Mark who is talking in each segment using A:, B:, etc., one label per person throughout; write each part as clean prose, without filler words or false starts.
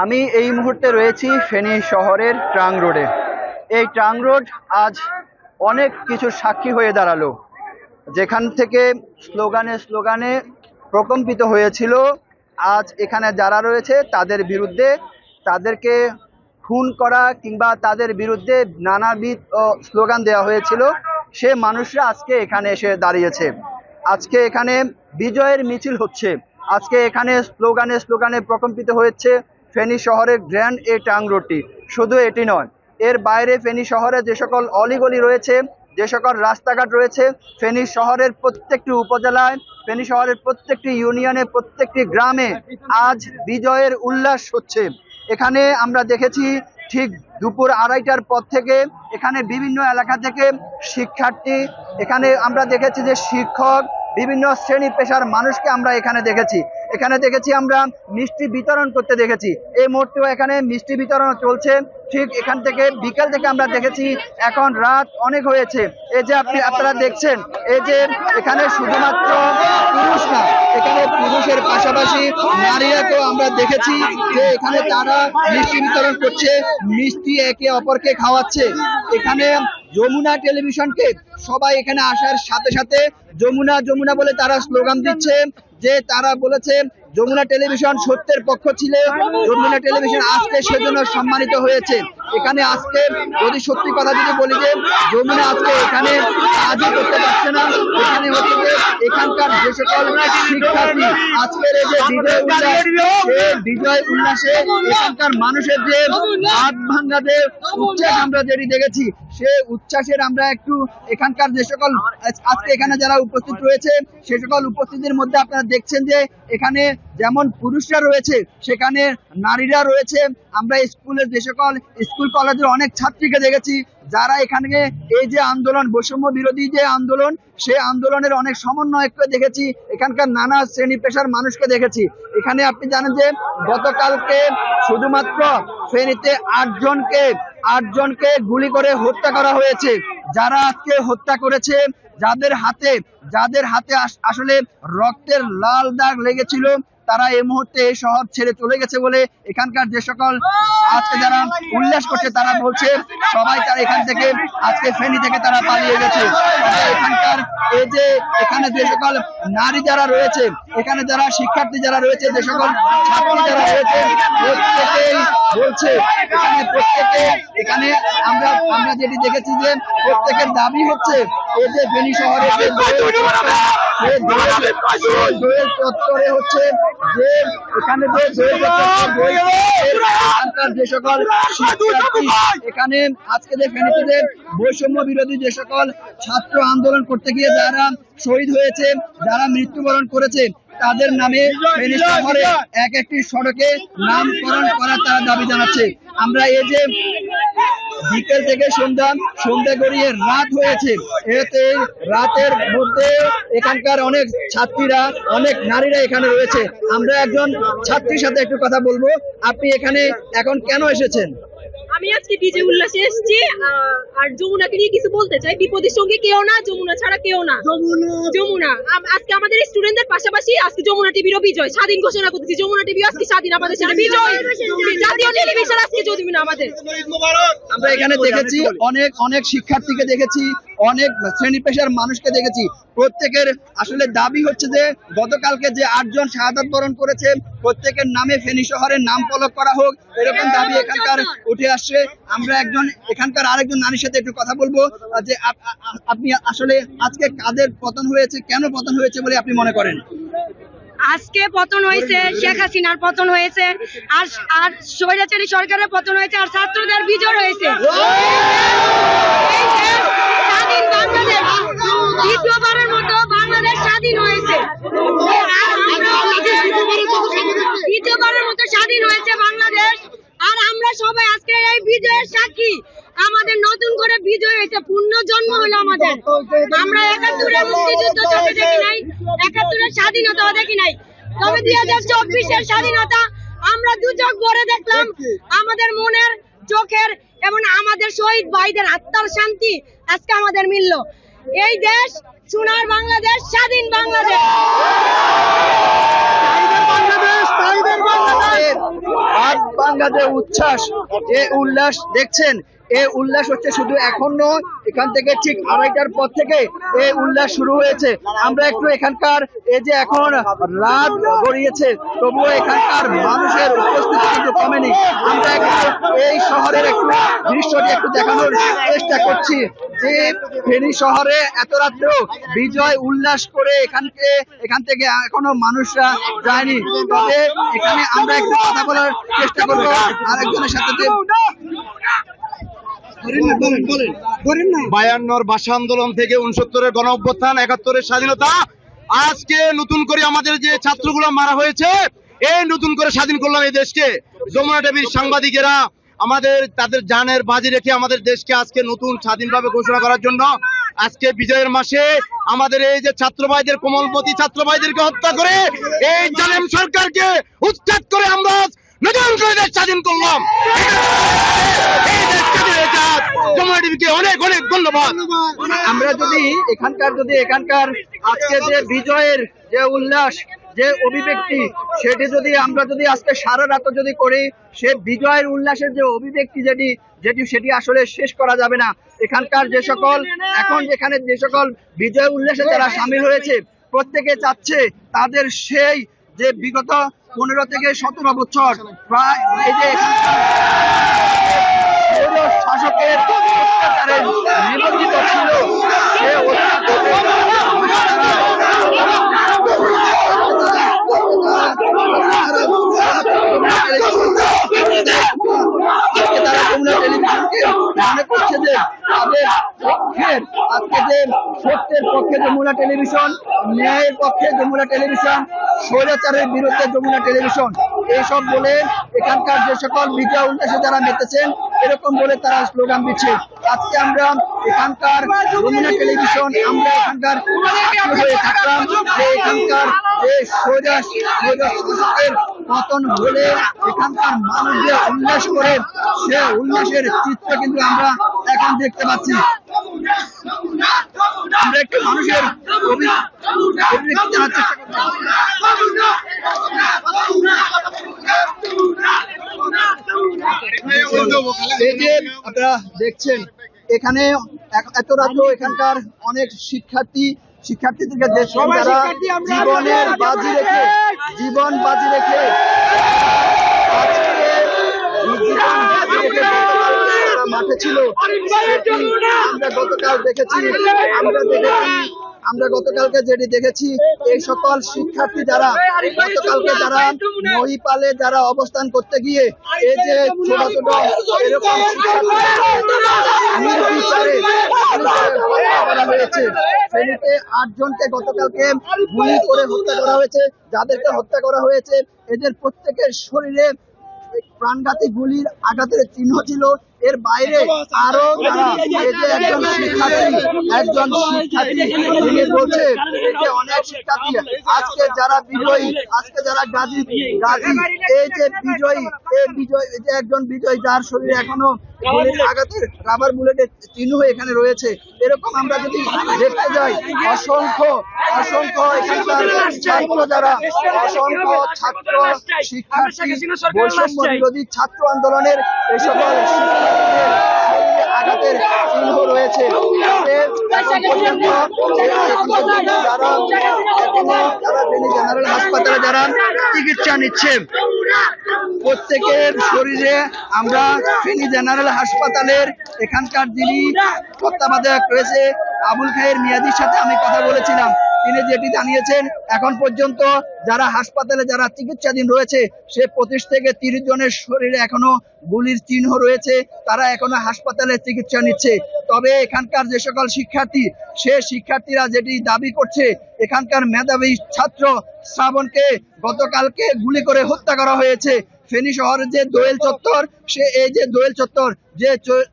A: আমি এই মুহূর্তে রয়েছি ফেনী শহরের ট্রাং রোডে। এই ট্রাং রোড আজ অনেক কিছু সাক্ষী হয়ে দাঁড়ালো। যেখান থেকে স্লোগানে স্লোগানে প্রকম্পিত হয়েছিল, আজ এখানে যারা রয়েছে তাদের বিরুদ্ধে, তাদেরকে খুন করা কিংবা তাদের বিরুদ্ধে নানাবিধ স্লোগান দেওয়া হয়েছিল, সে মানুষরা আজকে এখানে এসে দাঁড়িয়েছে। আজকে এখানে বিজয়ের মিছিল হচ্ছে। আজকে এখানে স্লোগানে স্লোগানে প্রকম্পিত হয়েছে ফেনী শহরের গ্র্যান্ড এই ট্রাং রোডটি। শুধু এটি নয়, এর বাইরে ফেনী শহরে যে সকল অলিগলি রয়েছে, যে সকল রাস্তাঘাট রয়েছে, ফেনী শহরের প্রত্যেকটি উপজেলায়, ফেনী শহরের প্রত্যেকটি ইউনিয়নে, প্রত্যেকটি গ্রামে আজ বিজয়ের উল্লাস হচ্ছে। এখানে আমরা দেখেছি ঠিক দুপুর 2:30টার পর থেকে এখানে বিভিন্ন এলাকা থেকে শিক্ষার্থী, এখানে আমরা দেখেছি যে শিক্ষক, বিভিন্ন শ্রেণী পেশার মানুষকে আমরা এখানে দেখেছি আমরা মিষ্টি বিতরণ করতে দেখেছি। এই মুহূর্তেও এখানে মিষ্টি বিতরণ চলছে। ঠিক এখান থেকে বিকেল থেকে আমরা দেখেছি, এখন রাত অনেক হয়েছে। এই যে আপনারা দেখছেন, এই যে এখানে শুধুমাত্র পুরুষ না, এখানে পুরুষের পাশাপাশি নারীরাকেও আমরা দেখেছি যে এখানে তারা মিষ্টি বিতরণ করছে, মিষ্টি একে অপরকে খাওয়াচ্ছে। এখানে যমুনা টেলিভিশনকে সবাই এখানে আসার সাথে সাথে যমুনা যমুনা বলে তারা স্লোগান দিচ্ছে, যে তারা বলেছে যমুনা টেলিভিশন সত্যের পক্ষ ছিল, যমুনা টেলিভিশন আজকে সেজন্য সম্মানিত হয়েছে। এখানে আজকে যদি সত্যি কথা যদি বলি যে যমুনা আজকে এখানে কাজও করতে পারছে না। এখানে হচ্ছে যে এখানকার যে সকল শিক্ষার্থী আজকের এই যে বিজয় উল্লাসে এখানকার মানুষের যে হাত ভাঙ্গা যে উচ্ছ্বাস আমরা যেটি দেখেছি, সে উচ্ছ্বাসের আমরা একটু এখানকার যে সকল আজকে এখানে যারা উপস্থিত রয়েছে সে সকল উপস্থিতির মধ্যে আপনারা দেখছেন যে এখানে যেমন পুরুষরা রয়েছে সেখানে নারীরা রয়েছে। আমরা স্কুলের যে সকল স্কুল কলেজের অনেক ছাত্রীকে দেখেছি যারা এখানে এই যে আন্দোলন, বৈষম্য বিরোধী যে আন্দোলন, সেই আন্দোলনের অনেক সমন্বয়ককে দেখেছি। এখানকার নানা শ্রেণী পেশার মানুষকে দেখেছি। এখানে আপনি জানেন যে গতকালকে শুধুমাত্র ফেনীতে 8জনকে গুলি করে হত্যা করা হয়েছে। যারা আজকে হত্যা করেছে, যাদের হাতে আসলে রক্তের লাল দাগ লেগেছিল, তারা এই মুহূর্তে এই শহর ছেড়ে চলে গেছে বলে এখানকার যে সকল আজকে যারা উল্লাস করছে তারা বলছে সবাই তারা এখান থেকে আজকে ফেনী থেকে তারা পালিয়ে গেছে। এখানকার এই যে এখানে যে সকল নারী যারা রয়েছে, এখানে যারা শিক্ষার্থী যারা রয়েছে, যে সকল ছাত্রী যারা রয়েছে, প্রত্যেকেই বলছে এখানে আমরা যেটি দেখেছি যে প্রত্যেকের দাবি হচ্ছে এই যে ফেনী শহরে দোয়েল চত্বরে হচ্ছে যে এখানে যে সকল শিক্ষার্থী এখানে আজকে যে ফেনীতে যে বৈষম্য বিরোধী যে সকল ছাত্র আন্দোলন করতে গিয়ে যারা শহীদ হয়েছে, যারা মৃত্যুবরণ করেছে, তাদের নামে ফেনী শহরে এক একটি সড়কে নামকরণ করার তারা দাবি জানাচ্ছে। আমরা এই যে বিকেল থেকে সন্ধ্যা গড়িয়ে রাত হয়েছে, এতে রাতের মধ্যে এখানকার অনেক ছাত্রীরা, অনেক নারীরা এখানে রয়েছে। আমরা একজন ছাত্রীর সাথে একটু কথা বলবো। আপনি এখানে এখন কেন এসেছেন?
B: আমি আজকে বিজয় উল্লাসে এসেছি, আর যমুনাকে নিয়ে কিছু বলতে চাই। বিপদের সঙ্গে কেউ না, যমুনা ছাড়া কেউ না। যমুনা আজকে আমাদের স্টুডেন্টদের পাশাপাশি আজকে যমুনা টিভিরও বিজয়, স্বাধীন ঘোষণা করতেছি। যমুনা টিভি আজকে স্বাধীন, আমাদের সাথে বিজয়। জাতীয় টেলিভিশন আজকে যমুনা আমাদের।
A: আমরা এখানে দেখেছি অনেক শিক্ষার্থীকে দেখেছি, অনেক শ্রেণী পেশার মানুষকে দেখেছি। প্রত্যেকের আসলে দাবি হচ্ছে যে গতকালকে যে 8জন শাহাদাত বরণ করেছে প্রত্যেকের নামে ফেনী শহরের নাম ফলক করা হোক, এরকম দাবি এখানকার উঠে আসছে। আমরা এখানকার আরেকজন নারীর সাথে একটু কথা বলবো যে আপনি আসলে আজকে কাদের পতন হয়েছে, কেন পতন হয়েছে বলে আপনি মনে করেন?
B: আজকে পতন হয়েছে শেখ হাসিনার পতন হয়েছে, আর স্বৈরাচারী সরকারের পতন হয়েছে, আর ছাত্রদের বিজয় হয়েছে। স্বাধীন বাংলাদেশ, দ্বিতীয়বারের মতো বাংলাদেশ স্বাধীন হয়েছে। দ্বিতীয়বারের মতো স্বাধীন হয়েছে বাংলাদেশ। আর আমরা সবাই আজকে এই বিজয়ের সাক্ষী। আমাদের নতুন করে বিজয় হয়েছে, পূর্ণ জন্ম হলো আমাদের। আমরা 71-এর মুক্তিযুদ্ধ চোখে দেখি নাই, 71-এর স্বাধীনতাও দেখি নাই, তবে 2024-এর স্বাধীনতা আমরা দু চোখ ভরে দেখলাম। আমাদের মনের, চোখের এবং আমাদের শহীদ ভাইদের আত্মার শান্তি আজকে আমাদের মিলল। এই দেশ সোনার বাংলাদেশ, স্বাধীন বাংলাদেশ।
A: দাঙ্গা যে উচ্ছ্বাস, যে উল্লাস দেখছেন, এই উল্লাস হচ্ছে শুধু এখন নয়, এখান থেকে ঠিক 2:30টার পর থেকে এই উল্লাস শুরু হয়েছে। আমরা একটু এখানকার এই যে এখন রাত গড়িয়েছে, তবুও এখানকার মানুষের উপস্থিতি কিন্তু কমেনি। আমরা একটু এই শহরের একটু দৃশ্যটি একটু দেখানোর চেষ্টা করছি যে ফেনী শহরে এত রাত্রেও বিজয় উল্লাস করে এখান থেকে এখনো মানুষরা যায়নি। তবে এখানে আমরা একটু কথা বলার চেষ্টা করবো আরেকজনের সাথে।
C: 52 ভাষা আন্দোলন থেকে 69-এর গণ অভ্যুত্থান, 71-এর স্বাধীনতা, আজকে নতুন করে আমাদের যে ছাত্রগুলো মারা হয়েছে, এই নতুন করে স্বাধীন করলাম এই দেশকে। যমুনা টিভির সাংবাদিকেরা তাদের জানের বাজি রেখে আমাদের দেশকে আজকে নতুন স্বাধীনভাবে ঘোষণা করার জন্য আজকে বিজয়ের মাসে আমাদের এই যে ছাত্র ভাইদের, কোমলমতি ছাত্র ভাইদেরকে হত্যা করে এই জালেম সরকারকে উচ্ছেদ করে আমরা নতুন করে দেশ স্বাধীন করলাম। এই দেশ স্বাধীন হয়েছে। যমুনা টিভিকে অনেক অনেক ধন্যবাদ।
A: আমরা যদি এখানকার আজকে যে বিজয়ের যে উল্লাস, যে অভিব্যক্তি, আমরা যদি আজকে সারা রাত যদি করি, সে বিজয়ের উল্লাসের যে অভিব্যক্তি সেটি আসলে শেষ করা যাবে না। এখানকার যে সকল বিজয় উল্লাসে যারা সামিল হয়েছে, প্রত্যেকে চাচ্ছে তাদের সেই যে বিগত 15 থেকে 17 বছর প্রায় এই যে শাসকের অত্যাচারে নিবন্ধিত ছিল, সে তারা যমুনা টেলিভিশনকে মনে করছে যে তাদের পক্ষের, আজকে যে সত্যের পক্ষে যমুনা টেলিভিশন, ন্যায়ের পক্ষে যমুনা টেলিভিশন, স্বৈরাচারের বিরুদ্ধে যমুনা টেলিভিশন, এইসব বলে এখানকার যে সকল বিজয় উল্লাসে যারা মেতেছেন, এরকম বলে তারা স্লোগান দিচ্ছে। আজকে আমরা এখানকার যমুনা টেলিভিশন, আমরা এখানকার সাক্ষী হয়ে থাকলাম যে এখানকার যে শাসকের পতন হলে এখানকার মানুষ যে উল্লাস করে, সে উল্লাসের চিত্র কিন্তু আমরা এখন দেখতে পাচ্ছি। আমরা একটু মানুষের অভিব্যক্তি জানার চেষ্টা করছি। এই যে আপনারা দেখছেন, এখানে এত রাতেও এখানকার অনেক শিক্ষার্থীদেরকে দেখছেন যারা জীবন বাজি রেখে মাঠে ছিল। আমরা গতকালকে যেটি দেখেছি, এই সকল শিক্ষার্থী যারা গতকালকে যারা মহিপালে যারা অবস্থান করতে গিয়ে এই যে ছোট ছোট এরকম হয়েছে, ফেনীতে 8 জনকে গতকালকে গুলি করে হত্যা করা হয়েছে। যাদেরকে হত্যা করা হয়েছে এদের প্রত্যেকের শরীরে প্রাণঘাতী গুলির আঘাতের চিহ্ন ছিল। এর বাইরে আরো একজন শিক্ষার্থী তিনি বলছে যে অনেক শিক্ষার্থী আজকে যারা বিজয়ী, আজকে যারা গাজী এই যে একজন বিজয়ী যার শরীরে এখনো গুলির আঘাতের রাবার বুলেটের চিহ্ন এখানে রয়েছে। এরকম আমরা যদি দেখতে যাই, অসংখ্য এখানকার ছাত্র যারা, অসংখ্য ছাত্র শিক্ষার্থী, বৈষম্য বিরোধী ছাত্র আন্দোলনের এই সকল আঘাতের চিহ্ন রয়েছে। যারা ফেনী জেনারেল হাসপাতালে যারা চিকিৎসা নিচ্ছে, প্রত্যেকের শরীরে আমরা ফেনী জেনারেল হাসপাতালের এখানকার যিনি তত্ত্বাবধায়ক রয়েছে আবুল খায়ের মিয়াদির সাথে আমি কথা বলেছিলাম। তিনি যেটি জানিয়েছেন, এখন পর্যন্ত যারা হাসপাতালে যারা চিকিৎসাধীন রয়েছে, সে 25 থেকে 30 জনের শরীরে এখনো গুলির চিহ্ন রয়েছে, তারা এখনো হাসপাতালে চিকিৎসা নিচ্ছে। তবে এখানকার যে সকল শিক্ষার্থী, সে শিক্ষার্থীরা যেটি দাবি করছে, এখানকার মেধাবী ছাত্র শ্রাবণকে গতকালকে গুলি করে হত্যা করা হয়েছে। ফেনী শহরের যে দোয়েল চত্বর, এই যে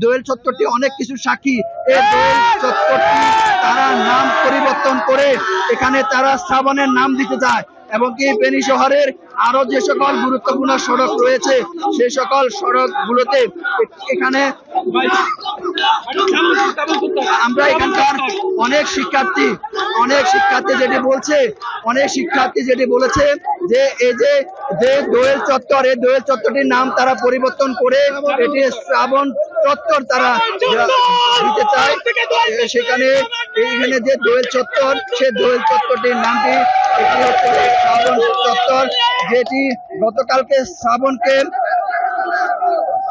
A: দোয়েল চত্বরটি অনেক কিছু সাক্ষী। এই দোয়েল চত্বরটি তারা নাম পরিবর্তন করে এখানে তারা শ্রাবণের নাম দিতে চায়। এমনকি ফেনী শহরের আরো যে সকল গুরুত্বপূর্ণ সড়ক রয়েছে সেই সকল সড়কগুলোতে এখানে আমরা এখানকার অনেক শিক্ষার্থী যেটি বলেছে যে এই যে দোয়েল চত্বর, এই দোয়েল চত্বরটির নাম তারা পরিবর্তন করে এটি শ্রাবণ চত্বর তারা দিতে চায়। সেখানে এইখানে যে দোয়েল চত্বর, সেই দোয়েল চত্বরটির নামটি এটি হচ্ছে শ্রাবণ চত্বর, যেটি গতকালকে শ্রাবণকে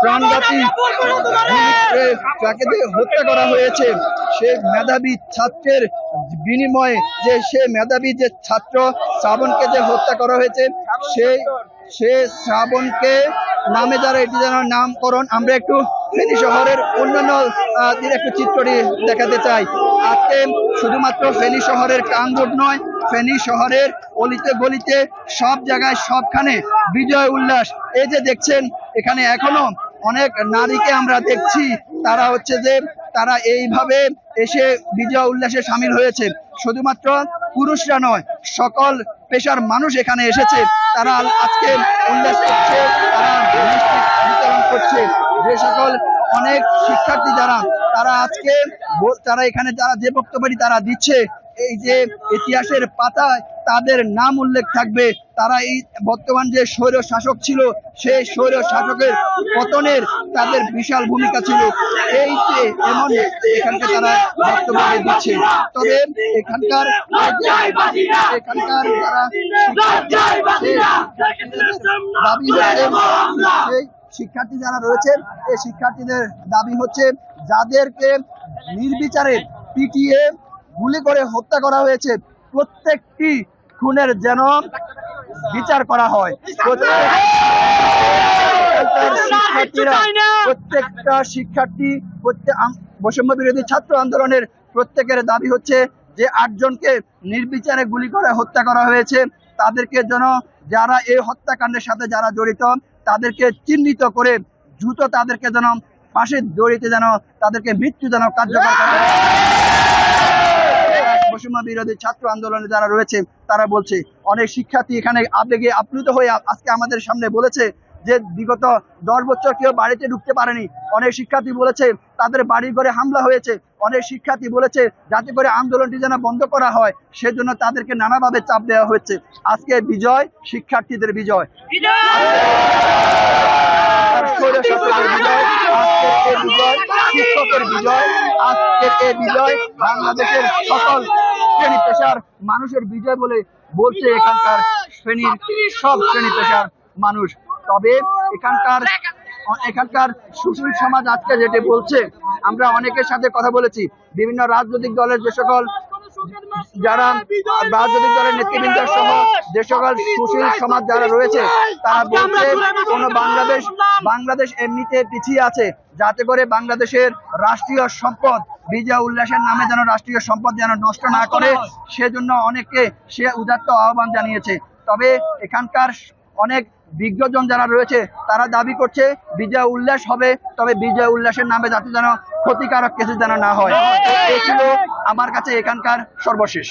A: প্রাণঘাতী যাকে হত্যা করা হয়েছে সে মেধাবী ছাত্রের বিনিময়ে সে মেধাবী যে ছাত্র শ্রাবণকে যে হত্যা করা হয়েছে সে শ্রাবণকে নামে যারা এটি যেন নামকরণ। আমরা একটু ফেনী শহরের অন্যান্য একটু চিত্রটি দেখাতে চাই। আজকে শুধুমাত্র ফেনী শহরের টাং রোড নয়, ফেনী শহরের অলিতে গলিতে সব জায়গায় সবখানে বিজয় উল্লাস। এই যে দেখছেন এখানে এখনো অনেক নারীকে আমরা দেখছি, তারা হচ্ছে যে তারা এইভাবে এসে বিজয় উল্লাসে সামিল হয়েছে। শুধুমাত্র পুরুষরা নয়, সকল পেশার মানুষ এখানে এসেছে, তারা আজকে উল্লাস করছে, তারা মিষ্টি বিতরণ করছে। যে সকল অনেক শিক্ষার্থী তারা আজকে তারা এখানে যারা যে বক্তব্যটি তারা দিচ্ছে, এই যে ইতিহাসের পাতায় তাদের নাম উল্লেখ থাকবে। তারা এই বর্তমান যে স্বৈর শাসক ছিল সেই স্বৈর শাসকের পতনের তাদের বিশাল ভূমিকা ছিল। এই যে এমন এখানকে তারা বক্তব্য দিচ্ছে। তবে এখানকার দাবি হচ্ছে শিক্ষার্থী যারা রয়েছেন এই শিক্ষার্থীদের দাবি হচ্ছে যাদেরকে নির্বিচারে পিটিয়ে গুলি করে হত্যা করা হয়েছে প্রত্যেকটি খুনের যেন বিচার করা হয়। প্রত্যেকটা শিক্ষার্থী বৈষম্য বিরোধী ছাত্র আন্দোলনের প্রত্যেকের দাবি হচ্ছে যে 8 জনকে নির্বিচারে গুলি করে হত্যা করা হয়েছে তাদেরকে যেন যারা এই হত্যাকাণ্ডের সাথে যারা জড়িত তাদেরকে চিহ্নিত করে দ্রুত তাদেরকে যেন ফাঁসির দড়িতে যেন তাদেরকে মৃত্যু যেন কার্যকর করা হয়। বৈষম্য বিরোধী ছাত্র আন্দোলনে যারা রয়েছে তারা বলছে, অনেক শিক্ষার্থী এখানে আবেগে আপ্লুত হয়ে আজকে আমাদের সামনে বলেছে যে বিগত 10 বছর কেউ বাড়িতে ঢুকতে পারেনি। অনেক শিক্ষার্থী বলেছে তাদের বাড়ি ঘরে হামলা হয়েছে। অনেক শিক্ষার্থী বলেছে যাতে করে আন্দোলনটি যেন বন্ধ করা হয় সেজন্য তাদেরকে নানাভাবে চাপ দেওয়া হচ্ছে। আজকে বিজয় শিক্ষার্থীদের বিজয়, শিক্ষকের বিজয়, আজকের এই বিজয় বাংলাদেশের সকল শ্রেণী পেশার মানুষের বিজয় বলে বলছে এখানকার সব শ্রেণী পেশার মানুষ। তবে এখানকার সুশীল সমাজ আজকে যেটা বলছে, আমরা অনেকের সাথে কথা বলেছি, বিভিন্ন রাজনৈতিক দলের যে সকল যারা রাজনৈতিক দলের নেতৃবৃন্দ সহ যে সকল সুশীল সমাজ যারা রয়েছে তারা বলছে কোন বাংলাদেশ এমনিতে পিছিয়ে আছে, যাতে করে বাংলাদেশের রাষ্ট্রীয় সম্পদ বিজয় উল্লাসের নামে যেন রাষ্ট্রীয় সম্পদ যেন নষ্ট না করে সেজন্য অনেককে সে উদাত্ত আহ্বান জানিয়েছে। তবে এখানকার অনেক বিজ্ঞজন যারা রয়েছে তারা দাবি করছে বিজয় উল্লাস হবে, তবে বিজয় উল্লাসের নামে যাতে যেন ক্ষতিকারক কিছু যেন না হয়। এই ছিল আমার কাছে এখানকার সর্বশেষ।